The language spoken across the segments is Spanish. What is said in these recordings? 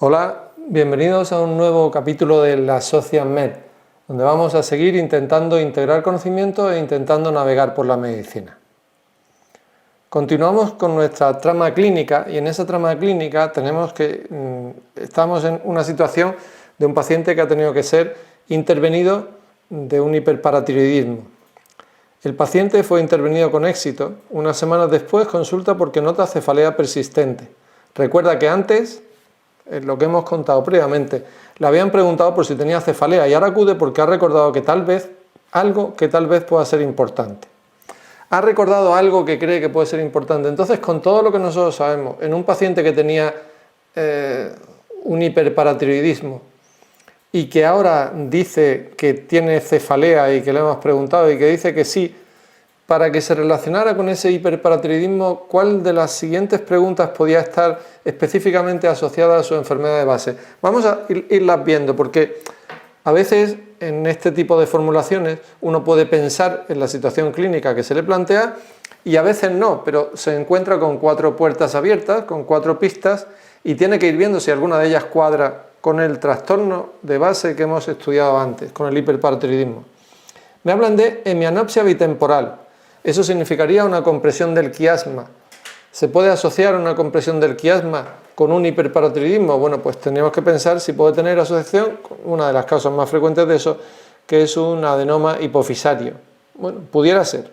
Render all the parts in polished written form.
Hola, bienvenidos a un nuevo capítulo de la SocialMed, donde vamos a seguir intentando integrar conocimiento e intentando navegar por la medicina. Continuamos con nuestra trama clínica y en esa trama clínica estamos en una situación de un paciente que ha tenido que ser intervenido de un hiperparatiroidismo. El paciente fue intervenido con éxito. Unas semanas después consulta porque nota cefalea persistente. Recuerda que antes, lo que hemos contado previamente, le habían preguntado por si tenía cefalea y ahora acude porque ha recordado que tal vez pueda ser importante. Ha recordado algo que cree que puede ser importante. Entonces, con todo lo que nosotros sabemos, en un paciente que tenía un hiperparatiroidismo y que ahora dice que tiene cefalea y que le hemos preguntado y que dice que sí, para que se relacionara con ese hiperparatiroidismo, ¿cuál de las siguientes preguntas podía estar específicamente asociada a su enfermedad de base? Vamos a irlas viendo porque a veces en este tipo de formulaciones uno puede pensar en la situación clínica que se le plantea y a veces no, pero se encuentra con 4 puertas abiertas, con 4 pistas y tiene que ir viendo si alguna de ellas cuadra con el trastorno de base que hemos estudiado antes, con el hiperparatiroidismo. Me hablan de hemianopsia bitemporal. Eso significaría una compresión del quiasma. ¿Se puede asociar una compresión del quiasma con un hiperparatiroidismo? Bueno, pues tenemos que pensar si puede tener asociación con una de las causas más frecuentes de eso, que es un adenoma hipofisario. Bueno, pudiera ser.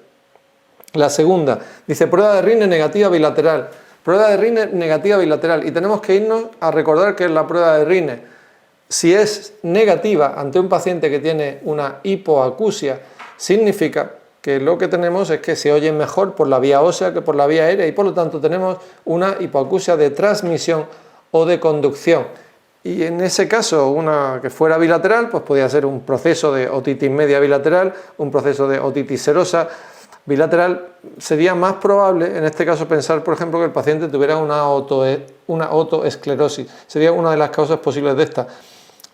La segunda, dice prueba de Rine negativa bilateral. Prueba de Rine negativa bilateral. Y tenemos que irnos a recordar que es la prueba de Rine. Si es negativa ante un paciente que tiene una hipoacusia, significa que lo que tenemos es que se oye mejor por la vía ósea que por la vía aérea y por lo tanto tenemos una hipoacusia de transmisión o de conducción. Y en ese caso, una que fuera bilateral, pues podría ser un proceso de otitis media bilateral, un proceso de otitis serosa bilateral. Sería más probable, en este caso, pensar, por ejemplo, que el paciente tuviera una otoesclerosis. Sería una de las causas posibles de esta.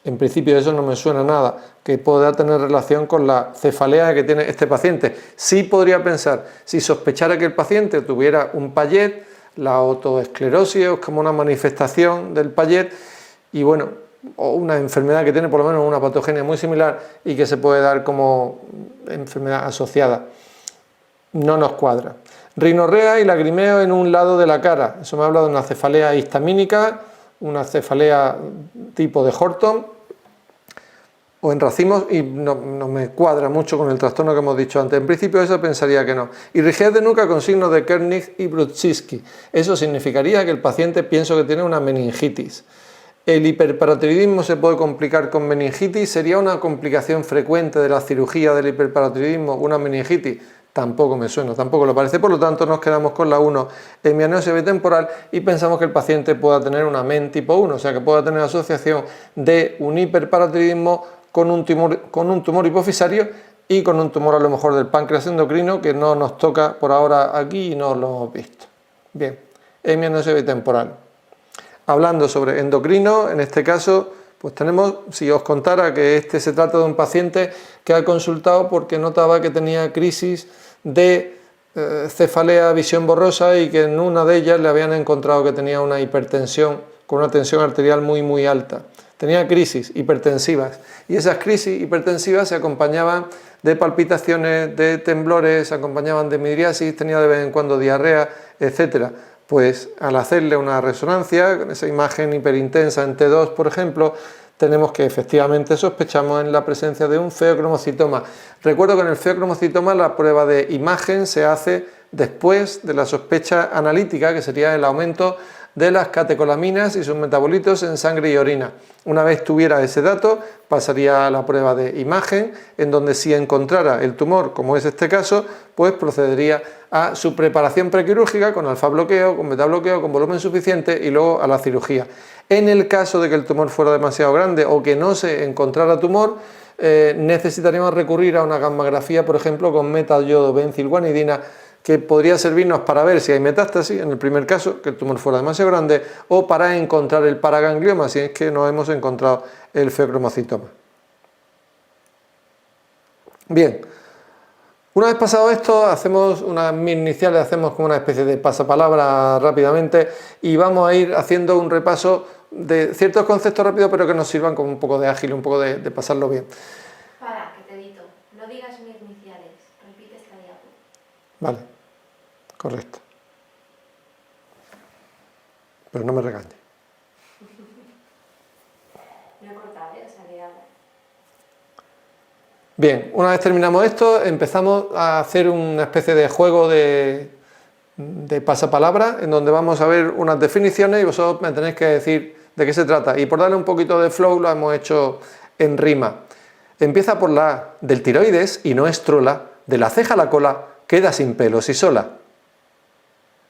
En principio eso no me suena nada que pueda tener relación con la cefalea que tiene este paciente. Sí podría pensar, si sospechara que el paciente tuviera un Payet, la otoesclerosis es como una manifestación del Payet y bueno, o una enfermedad que tiene por lo menos una patogenia muy similar y que se puede dar como enfermedad asociada. No nos cuadra. Rinorrea y lagrimeo en un lado de la cara. Eso me ha hablado de una cefalea histamínica, una cefalea tipo de Horton o en racimos y no me cuadra mucho con el trastorno que hemos dicho antes. En principio eso pensaría que no. Y rigidez de nuca con signos de Kernig y Brudzinski. Eso significaría que el paciente pienso que tiene una meningitis. El hiperparatiroidismo se puede complicar con meningitis. ¿Sería una complicación frecuente de la cirugía del hiperparatiroidismo una meningitis? Tampoco me suena, tampoco lo parece, por lo tanto nos quedamos con la 1, hemianopsia bitemporal, y pensamos que el paciente pueda tener una MEN tipo 1, o sea que pueda tener asociación de un hiperparatiroidismo con un tumor hipofisario y con un tumor a lo mejor del páncreas endocrino que no nos toca por ahora aquí y no lo hemos visto. Bien, hemianopsia bitemporal. Hablando sobre endocrino, en este caso, pues tenemos, si os contara que se trata de un paciente que ha consultado porque notaba que tenía crisis de cefalea, visión borrosa y que en una de ellas le habían encontrado que tenía una hipertensión con una tensión arterial muy alta. Tenía crisis hipertensivas y esas crisis hipertensivas se acompañaban de palpitaciones, de temblores, se acompañaban de midriasis, tenía de vez en cuando diarrea, etcétera. Pues al hacerle una resonancia, con esa imagen hiperintensa en T2, por ejemplo, tenemos que efectivamente sospechamos en la presencia de un feocromocitoma. Recuerdo que en el feocromocitoma la prueba de imagen se hace después de la sospecha analítica, que sería el aumento de las catecolaminas y sus metabolitos en sangre y orina. Una vez tuviera ese dato, pasaría a la prueba de imagen, en donde si encontrara el tumor, como es este caso, pues procedería a su preparación prequirúrgica con alfa bloqueo, con beta bloqueo, con volumen suficiente y luego a la cirugía. En el caso de que el tumor fuera demasiado grande o que no se encontrara tumor, necesitaríamos recurrir a una gammagrafía, por ejemplo, con metaliodobencilguanidina, que podría servirnos para ver si hay metástasis, en el primer caso, que el tumor fuera demasiado grande, o para encontrar el paraganglioma, si es que no hemos encontrado el feocromocitoma. Bien, una vez pasado esto, hacemos unas iniciales, hacemos como una especie de pasapalabra rápidamente y vamos a ir haciendo un repaso de ciertos conceptos rápidos, pero que nos sirvan como un poco de ágil, un poco de pasarlo bien. Para, que te edito. No digas mis iniciales. Repite esta diapo. Vale, correcto. Pero no me regañes. No he cortado, o sea, que habla. Bien, una vez terminamos esto, empezamos a hacer una especie de juego de pasapalabra, en donde vamos a ver unas definiciones y vosotros me tenéis que decir de qué se trata. Y por darle un poquito de flow lo hemos hecho en rima. Empieza por la A, del tiroides y no estrula, de la ceja a la cola, queda sin pelos y sola.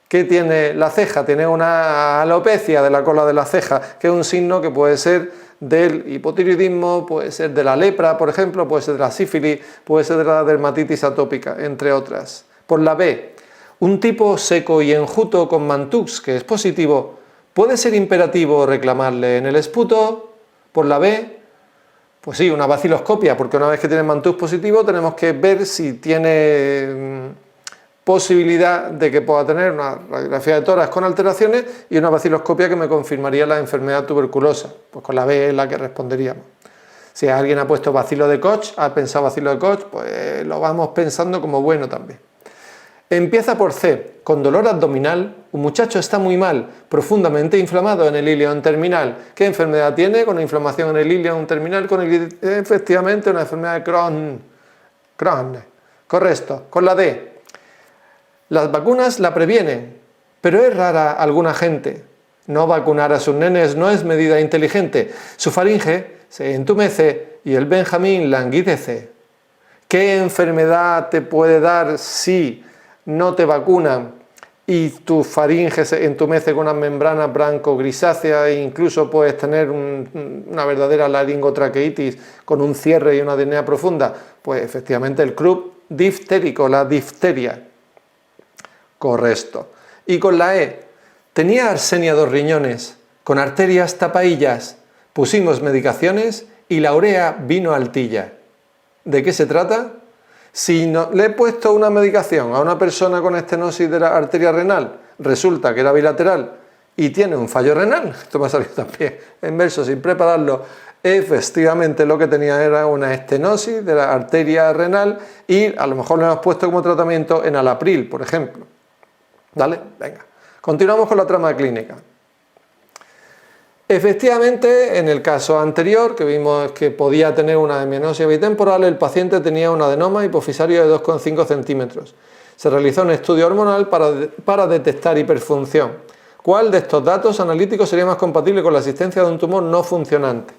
¿Qué tiene la ceja? Tiene una alopecia de la cola de la ceja, que es un signo que puede ser del hipotiroidismo, puede ser de la lepra, por ejemplo, puede ser de la sífilis, puede ser de la dermatitis atópica, entre otras. Por la B, un tipo seco y enjuto con mantux, que es positivo, ¿puede ser imperativo reclamarle en el esputo? Por la B, pues sí, una baciloscopia, porque una vez que tiene mantux positivo tenemos que ver si tiene posibilidad de que pueda tener una radiografía de tórax con alteraciones y una baciloscopia que me confirmaría la enfermedad tuberculosa. Pues con la B es la que responderíamos. Si alguien ha puesto bacilo de Koch, ha pensado bacilo de Koch, pues lo vamos pensando como bueno también. Empieza por C, con dolor abdominal, un muchacho está muy mal, profundamente inflamado en el ilion terminal. ¿Qué enfermedad tiene? Con inflamación en el ilion terminal, efectivamente una enfermedad de Crohn. Correcto. Con la D, las vacunas la previenen, pero es rara alguna gente. No vacunar a sus nenes no es medida inteligente. Su faringe se entumece y el Benjamín languidece. ¿Qué enfermedad te puede dar si no te vacunan y tu faringe se entumece con unas membranas blanco-grisáceas e incluso puedes tener una verdadera laringotraqueitis con un cierre y una disnea profunda? Pues efectivamente el croup diftérico, la difteria. Correcto. Y con la E, tenía Arsenia 2 riñones, con arterias tapaillas, pusimos medicaciones y la urea vino altilla. ¿De qué se trata? Si no, le he puesto una medicación a una persona con estenosis de la arteria renal, resulta que era bilateral y tiene un fallo renal, esto me ha salido también en verso sin prepararlo, efectivamente lo que tenía era una estenosis de la arteria renal y a lo mejor le hemos puesto como tratamiento enalapril, por ejemplo. ¿Vale? Venga. Continuamos con la trama clínica. Efectivamente, en el caso anterior, que vimos que podía tener una hemianosia bitemporal, el paciente tenía un adenoma hipofisario de 2,5 centímetros. Se realizó un estudio hormonal para detectar hiperfunción. ¿Cuál de estos datos analíticos sería más compatible con la existencia de un tumor no funcionante?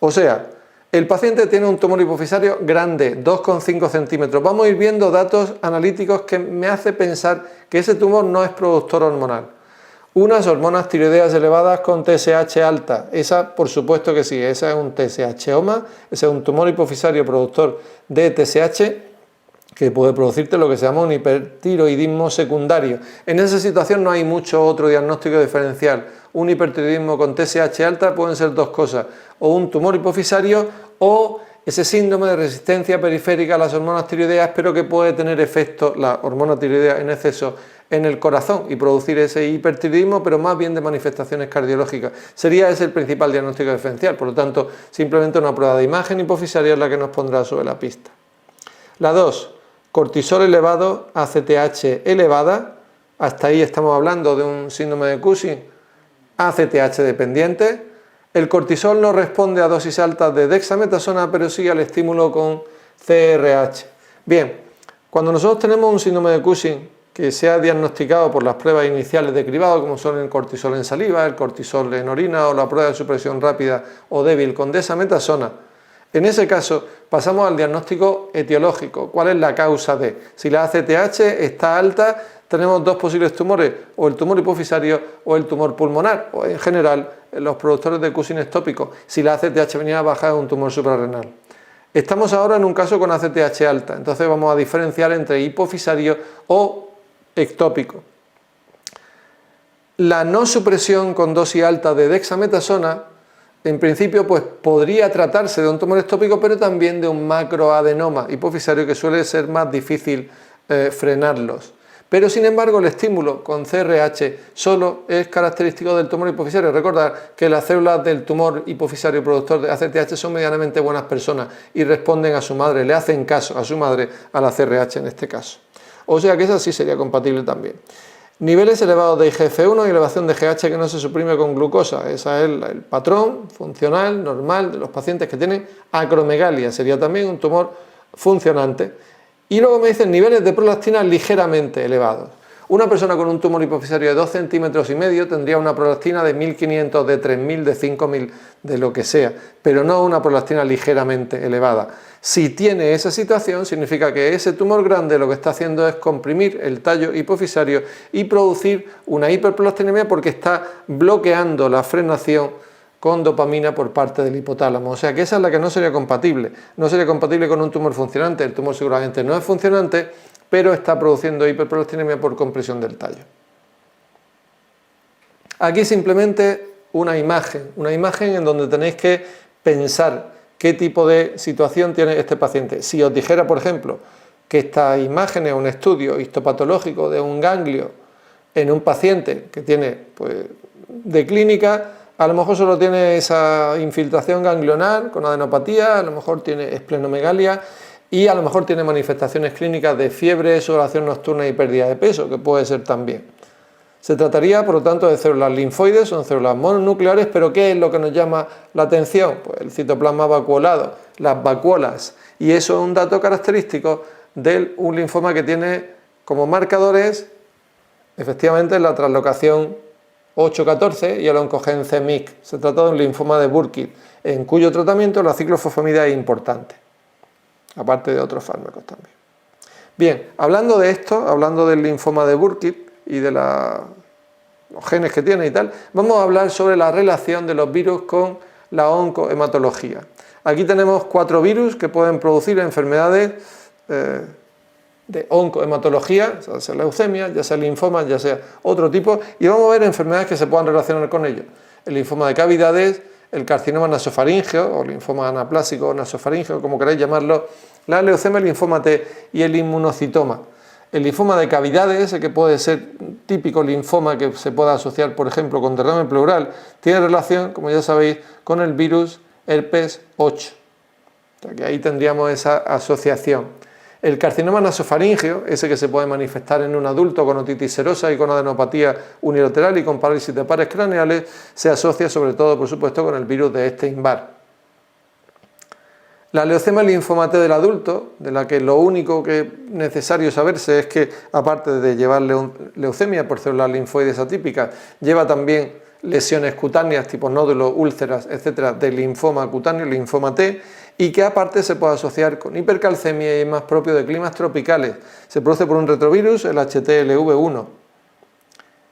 O sea, el paciente tiene un tumor hipofisario grande, 2,5 centímetros. Vamos a ir viendo datos analíticos que me hace pensar que ese tumor no es productor hormonal. Unas hormonas tiroideas elevadas con TSH alta, esa por supuesto que sí, esa es un TSH-oma, ese es un tumor hipofisario productor de TSH que puede producirte lo que se llama un hipertiroidismo secundario. En esa situación no hay mucho otro diagnóstico diferencial. Un hipertiroidismo con TSH alta pueden ser dos cosas, o un tumor hipofisario o ese síndrome de resistencia periférica a las hormonas tiroideas, pero que puede tener efecto la hormona tiroidea en exceso en el corazón y producir ese hipertiroidismo, pero más bien de manifestaciones cardiológicas. Sería ese el principal diagnóstico diferencial, por lo tanto, simplemente una prueba de imagen hipofisaria es la que nos pondrá sobre la pista. La 2, cortisol elevado, ACTH elevada, hasta ahí estamos hablando de un síndrome de Cushing, ACTH dependiente. El cortisol no responde a dosis altas de dexametasona, pero sí al estímulo con CRH. Bien, cuando nosotros tenemos un síndrome de Cushing que se ha diagnosticado por las pruebas iniciales de cribado, como son el cortisol en saliva, el cortisol en orina o la prueba de supresión rápida o débil con dexametasona, en ese caso pasamos al diagnóstico etiológico. ¿Cuál es la causa de? Si la ACTH está alta, tenemos dos posibles tumores, o el tumor hipofisario o el tumor pulmonar, o en general los productores de Cushing ectópico. Si la ACTH venía baja, es un tumor suprarrenal. Estamos ahora en un caso con ACTH alta, entonces vamos a diferenciar entre hipofisario o ectópico. La no supresión con dosis alta de dexametasona, en principio, pues podría tratarse de un tumor ectópico, pero también de un macroadenoma hipofisario que suele ser más difícil frenarlos. Pero sin embargo el estímulo con CRH solo es característico del tumor hipofisario. Recordad que las células del tumor hipofisario productor de ACTH son medianamente buenas personas y responden a su madre, le hacen caso a su madre, a la CRH en este caso. O sea que esa sí sería compatible también. Niveles elevados de IGF-1 y elevación de GH que no se suprime con glucosa. Ese es el patrón funcional normal de los pacientes que tienen acromegalia. Sería también un tumor funcionante. Y luego me dicen niveles de prolactina ligeramente elevados. Una persona con un tumor hipofisario de 2,5 centímetros tendría una prolactina de 1500, de 3000, de 5000, de lo que sea, pero no una prolactina ligeramente elevada. Si tiene esa situación, significa que ese tumor grande lo que está haciendo es comprimir el tallo hipofisario y producir una hiperprolactinemia porque está bloqueando la frenación con dopamina por parte del hipotálamo. O sea que esa es la que no sería compatible. No sería compatible con un tumor funcionante. El tumor seguramente no es funcionante, pero está produciendo hiperprolactinemia por compresión del tallo. Aquí simplemente una imagen en donde tenéis que pensar qué tipo de situación tiene este paciente. Si os dijera, por ejemplo, que esta imagen es un estudio histopatológico de un ganglio en un paciente que tiene de clínica, a lo mejor solo tiene esa infiltración ganglionar con adenopatía, a lo mejor tiene esplenomegalia y a lo mejor tiene manifestaciones clínicas de fiebre, sudoración nocturna y pérdida de peso, que puede ser también. Se trataría, por lo tanto, de células linfoides, son células mononucleares, pero ¿qué es lo que nos llama la atención? Pues el citoplasma vacuolado, las vacuolas, y eso es un dato característico de un linfoma que tiene como marcadores, efectivamente, la translocación 8-14 y el oncogen c-MYC. Se trata de un linfoma de Burkitt, en cuyo tratamiento la ciclofosfamida es importante, aparte de otros fármacos también. Bien, hablando de esto, hablando del linfoma de Burkitt y de los genes que tiene y tal, vamos a hablar sobre la relación de los virus con la oncohematología. Aquí tenemos 4 virus que pueden producir enfermedades de oncohematología, ya sea leucemia, ya sea linfoma, ya sea otro tipo, y vamos a ver enfermedades que se puedan relacionar con ellos. El linfoma de cavidades, el carcinoma nasofaríngeo, o linfoma anaplásico o nasofaríngeo, como queráis llamarlo, la leucemia, el linfoma T y el inmunocitoma. El linfoma de cavidades, ese que puede ser típico linfoma que se pueda asociar, por ejemplo, con derrame pleural, tiene relación, como ya sabéis, con el virus herpes 8. O sea que ahí tendríamos esa asociación. El carcinoma nasofaríngeo, ese que se puede manifestar en un adulto con otitis serosa y con adenopatía unilateral y con parálisis de pares craneales, se asocia sobre todo, por supuesto, con el virus de Epstein-Barr. La leucemia linfoma T del adulto, de la que lo único que es necesario saberse es que, aparte de llevar leucemia por células linfoides atípicas, lleva también lesiones cutáneas tipo nódulos, úlceras, etcétera, de linfoma cutáneo, linfoma T, y que aparte se puede asociar con hipercalcemia y es más propio de climas tropicales. Se produce por un retrovirus, el HTLV1.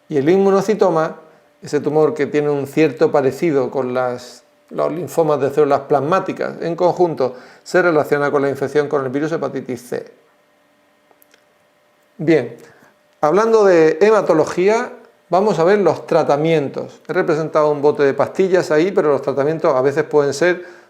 Y el inmunocitoma, ese tumor que tiene un cierto parecido con los linfomas de células plasmáticas en conjunto, se relaciona con la infección con el virus hepatitis C. Bien, hablando de hematología, vamos a ver los tratamientos. He representado un bote de pastillas ahí, pero los tratamientos a veces pueden ser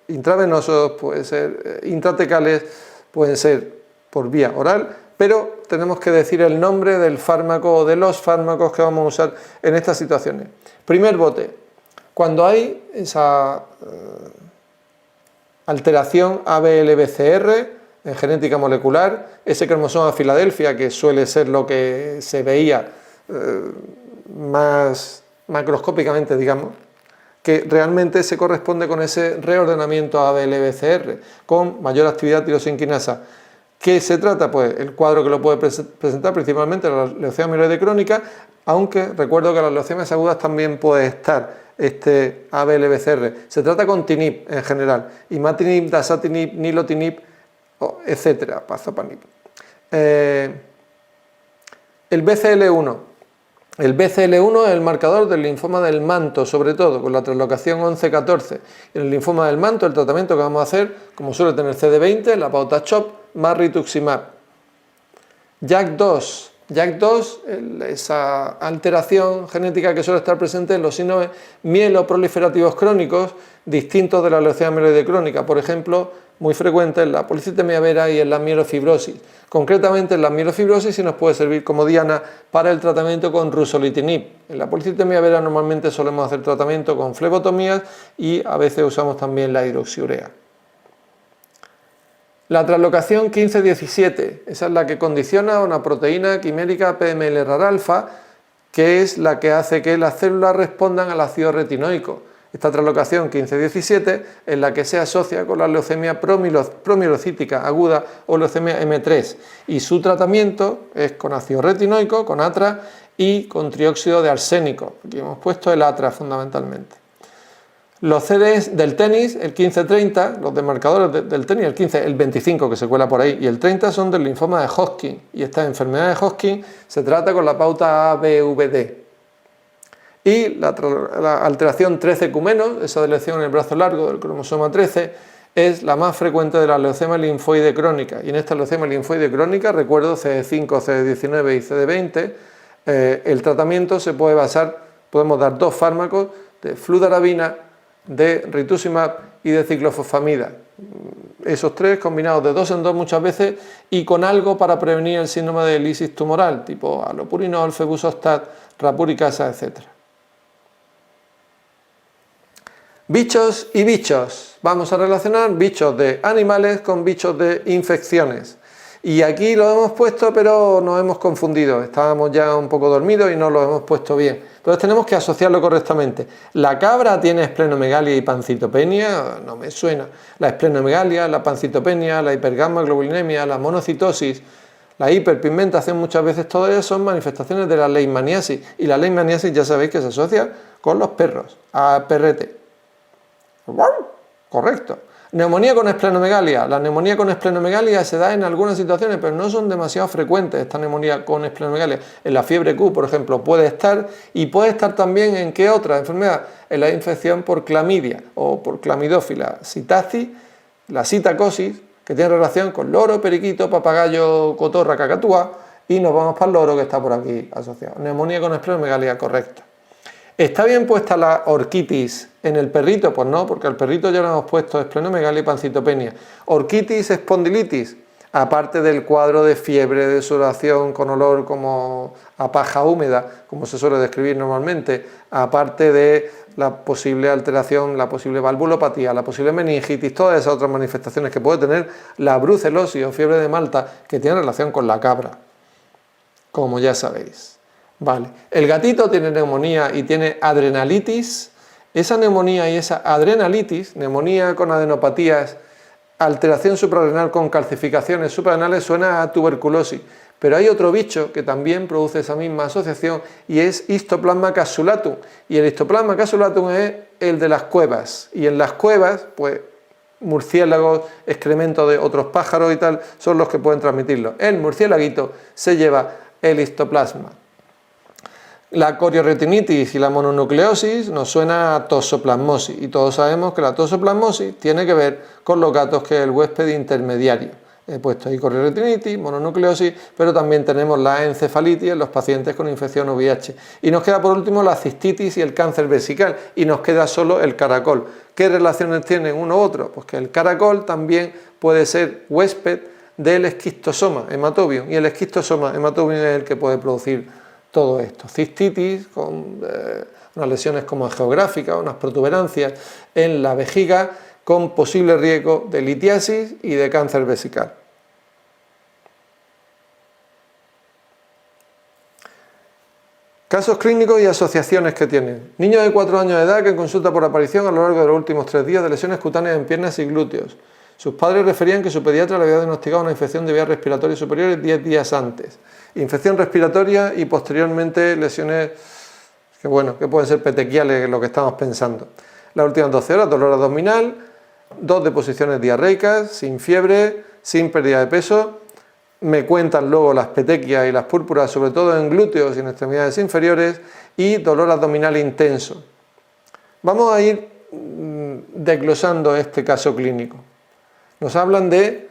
intravenosos, pueden ser intratecales, pueden ser por vía oral, pero tenemos que decir el nombre del fármaco o de los fármacos que vamos a usar en estas situaciones. Primer bote, cuando hay esa alteración ABL-BCR en genética molecular, ese cromosoma de Filadelfia, que suele ser lo que se veía más macroscópicamente, digamos, que realmente se corresponde con ese reordenamiento ABL-BCR, con mayor actividad tirosinquinasa. ¿Qué se trata? Pues el cuadro que lo puede presentar principalmente la leucemia mieloide crónica, aunque recuerdo que en las leucemias agudas también puede estar este ABL-BCR. Se trata con TINIP en general, imatinib, dasatinib, nilotinib, etcétera, pazopanib. El BCL1. El BCL1 es el marcador del linfoma del manto, sobre todo con la translocación 11-14. En el linfoma del manto, el tratamiento que vamos a hacer, como suele tener CD20, la pauta CHOP más rituximab. JAK2. JAK2, esa alteración genética que suele estar presente en los síndromes mieloproliferativos crónicos, distintos de la leucemia mieloide crónica. Por ejemplo, muy frecuentes en la policitemia vera y en la mielofibrosis. Concretamente en la mielofibrosis sí nos puede servir como diana para el tratamiento con ruxolitinib. En la policitemia vera normalmente solemos hacer tratamiento con flebotomías y a veces usamos también la hidroxiurea. La translocación 15-17, esa es la que condiciona una proteína quimérica PML-RAR-alfa, que es la que hace que las células respondan al ácido retinoico. Esta translocación 15-17 es la que se asocia con la leucemia promielocítica aguda o leucemia M3 y su tratamiento es con ácido retinoico, con ATRA y con trióxido de arsénico. Aquí hemos puesto el ATRA fundamentalmente. Los CDs del tenis, el 15-30, los demarcadores del tenis, el 25 que se cuela por ahí y el 30 son del linfoma de Hodgkin y esta enfermedad de Hodgkin se trata con la pauta ABVD. Y la alteración 13q-, esa lesión en el brazo largo del cromosoma 13, es la más frecuente de la leucemia linfoide crónica. Y en esta leucemia linfoide crónica, recuerdo CD5, CD19 y CD20, el tratamiento se puede basar, podemos dar dos fármacos de fludarabina, de rituximab y de ciclofosfamida. Esos tres combinados de dos en dos muchas veces y con algo para prevenir el síndrome de lisis tumoral, tipo alopurinol, febuxostat, rapuricasa, etc. Bichos y bichos. Vamos a relacionar bichos de animales con bichos de infecciones. Y aquí lo hemos puesto, pero nos hemos confundido. Estábamos ya un poco dormidos y no lo hemos puesto bien. Entonces tenemos que asociarlo correctamente. ¿La cabra tiene esplenomegalia y pancitopenia? No me suena. La esplenomegalia, la pancitopenia, la hipergamma-globulinemia, la monocitosis, la hiperpigmentación, muchas veces todas ellas son manifestaciones de la leishmaniasis. Y la leishmaniasis ya sabéis que se asocia con los perros, a PRT. Correcto. Neumonía con esplenomegalia. La neumonía con esplenomegalia se da en algunas situaciones, pero no son demasiado frecuentes. Esta neumonía con esplenomegalia en la fiebre Q, por ejemplo, puede estar, y puede estar también en ¿qué otra enfermedad? En la infección por clamidia o por clamidófila citacis, la citacosis, que tiene relación con loro, periquito, papagayo, cotorra, cacatúa, y nos vamos para el loro que está por aquí asociado. Neumonía con esplenomegalia, correcta. ¿Está bien puesta la orquitis en el perrito? Pues no, porque al perrito ya le hemos puesto esplenomegalia y pancitopenia. Orquitis espondilitis, aparte del cuadro de fiebre, de sudoración con olor como a paja húmeda, como se suele describir normalmente, aparte de la posible alteración, la posible valvulopatía, la posible meningitis, todas esas otras manifestaciones que puede tener la brucelosis o fiebre de Malta, que tiene relación con la cabra, como ya sabéis. Vale, el gatito tiene neumonía y tiene adrenalitis. Esa neumonía y esa adrenalitis, neumonía con adenopatías, alteración suprarrenal con calcificaciones suprarrenales, suena a tuberculosis. Pero hay otro bicho que también produce esa misma asociación y es Histoplasma capsulatum. Y el Histoplasma capsulatum es el de las cuevas. Y en las cuevas, pues murciélagos, excrementos de otros pájaros y tal, son los que pueden transmitirlo. El murciélaguito se lleva el histoplasma. La corioretinitis y la mononucleosis nos suena a tosoplasmosis y todos sabemos que la tosoplasmosis tiene que ver con los gatos, que es el huésped intermediario. He puesto ahí corioretinitis, mononucleosis, pero también tenemos la encefalitis en los pacientes con infección VIH. Y nos queda por último la cistitis y el cáncer vesical y nos queda solo el caracol. ¿Qué relaciones tienen uno u otro? Pues que el caracol también puede ser huésped del esquistosoma hematobium y el esquistosoma hematobium es el que puede producir todo esto, cistitis con unas lesiones como geográficas, unas protuberancias en la vejiga con posible riesgo de litiasis y de cáncer vesical. Casos clínicos y asociaciones que tienen. Niño de 4 años de edad que consulta por aparición a lo largo de los últimos 3 días de lesiones cutáneas en piernas y glúteos. Sus padres referían que su pediatra le había diagnosticado una infección de vías respiratorias superiores 10 días antes. Infección respiratoria y posteriormente lesiones que pueden ser petequiales, lo que estamos pensando. Las últimas 12 horas, dolor abdominal, 2 deposiciones diarreicas, sin fiebre, sin pérdida de peso. Me cuentan luego las petequias y las púrpuras, sobre todo en glúteos y en extremidades inferiores, y dolor abdominal intenso. Vamos a ir desglosando este caso clínico. Nos hablan de,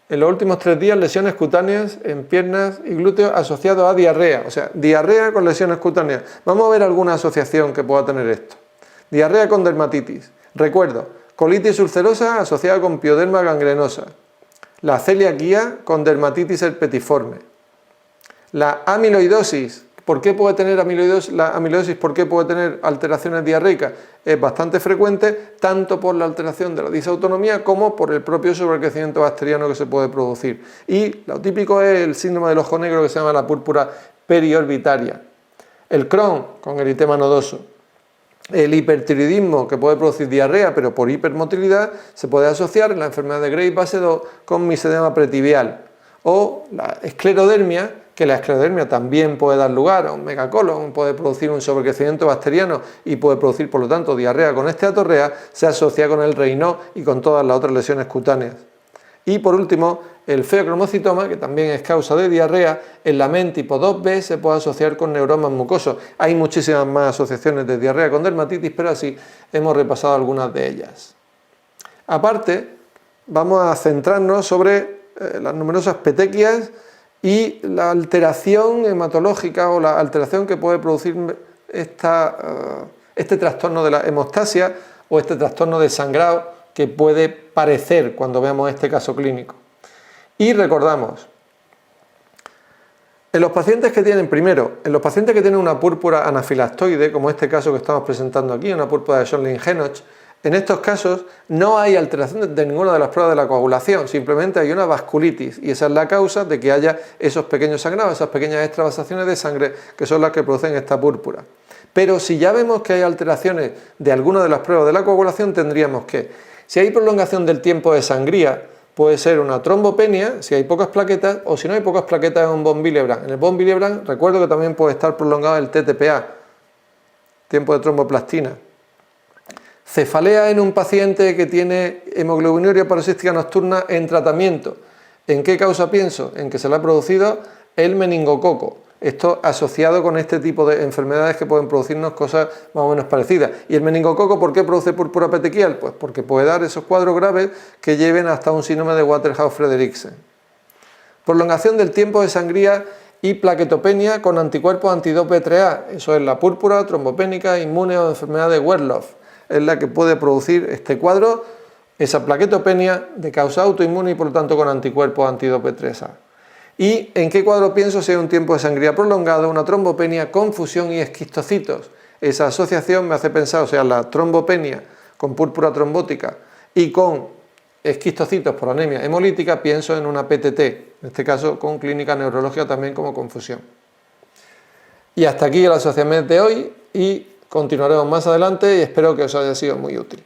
en los últimos 3 días, lesiones cutáneas en piernas y glúteos asociados a diarrea. O sea, diarrea con lesiones cutáneas. Vamos a ver alguna asociación que pueda tener esto. Diarrea con dermatitis. Recuerdo, colitis ulcerosa asociada con pioderma gangrenosa, la celiaquía con dermatitis herpetiforme, la amiloidosis. ¿Por qué puede tener amiloidosis? La amiloidosis, ¿por qué puede tener alteraciones diarreicas? Es bastante frecuente, tanto por la alteración de la disautonomía como por el propio sobrecrecimiento bacteriano que se puede producir. Y lo típico es el síndrome del ojo negro, que se llama la púrpura periorbitaria. El Crohn con eritema nodoso. El hipertiroidismo, que puede producir diarrea, pero por hipermotilidad, se puede asociar en la enfermedad de Graves base 2 con misedema pretibial. O la esclerodermia, que la esclerodermia también puede dar lugar a un megacolon, puede producir un sobrecrecimiento bacteriano y puede producir, por lo tanto, diarrea con esteatorrea, se asocia con el Raynaud y con todas las otras lesiones cutáneas. Y por último, el feocromocitoma, que también es causa de diarrea, en la MEN tipo 2B se puede asociar con neuromas mucosos. Hay muchísimas más asociaciones de diarrea con dermatitis, pero así hemos repasado algunas de ellas. Aparte, vamos a centrarnos sobre las numerosas petequias y la alteración hematológica o la alteración que puede producir este trastorno de la hemostasia o este trastorno de sangrado que puede parecer cuando veamos este caso clínico. Y recordamos, en los pacientes que tienen, primero, en los pacientes que tienen una púrpura anafilactoide, como este caso que estamos presentando aquí, una púrpura de Schönlein-Henoch, en estos casos no hay alteración de ninguna de las pruebas de la coagulación, simplemente hay una vasculitis y esa es la causa de que haya esos pequeños sangrados, esas pequeñas extravasaciones de sangre que son las que producen esta púrpura. Pero si ya vemos que hay alteraciones de alguna de las pruebas de la coagulación, tendríamos que, si hay prolongación del tiempo de sangría, puede ser una trombopenia, si hay pocas plaquetas, o si no hay pocas plaquetas, es un von Willebrand. En el von Willebrand, recuerdo que también puede estar prolongado el TTPA, tiempo de tromboplastina. Cefalea en un paciente que tiene hemoglobinuria paroxística nocturna en tratamiento. ¿En qué causa pienso? En que se le ha producido el meningococo. Esto asociado con este tipo de enfermedades que pueden producirnos cosas más o menos parecidas. ¿Y el meningococo por qué produce púrpura petequial? Pues porque puede dar esos cuadros graves que lleven hasta un síndrome de Waterhouse-Fredericksen. Prolongación del tiempo de sangría y plaquetopenia con anticuerpos anti-2B3A. Eso es la púrpura trombopénica inmune o enfermedad de Werloff. Es la que puede producir este cuadro, esa plaquetopenia de causa autoinmune y por lo tanto con anticuerpos anti-2B3A. ¿Y en qué cuadro pienso si hay un tiempo de sangría prolongado, una trombopenia, confusión y esquistocitos? Esa asociación me hace pensar, o sea, la trombopenia con púrpura trombótica y con esquistocitos por anemia hemolítica, pienso en una PTT, en este caso con clínica neurológica también como confusión. Y hasta aquí el asociamiento de hoy y continuaremos más adelante y espero que os haya sido muy útil.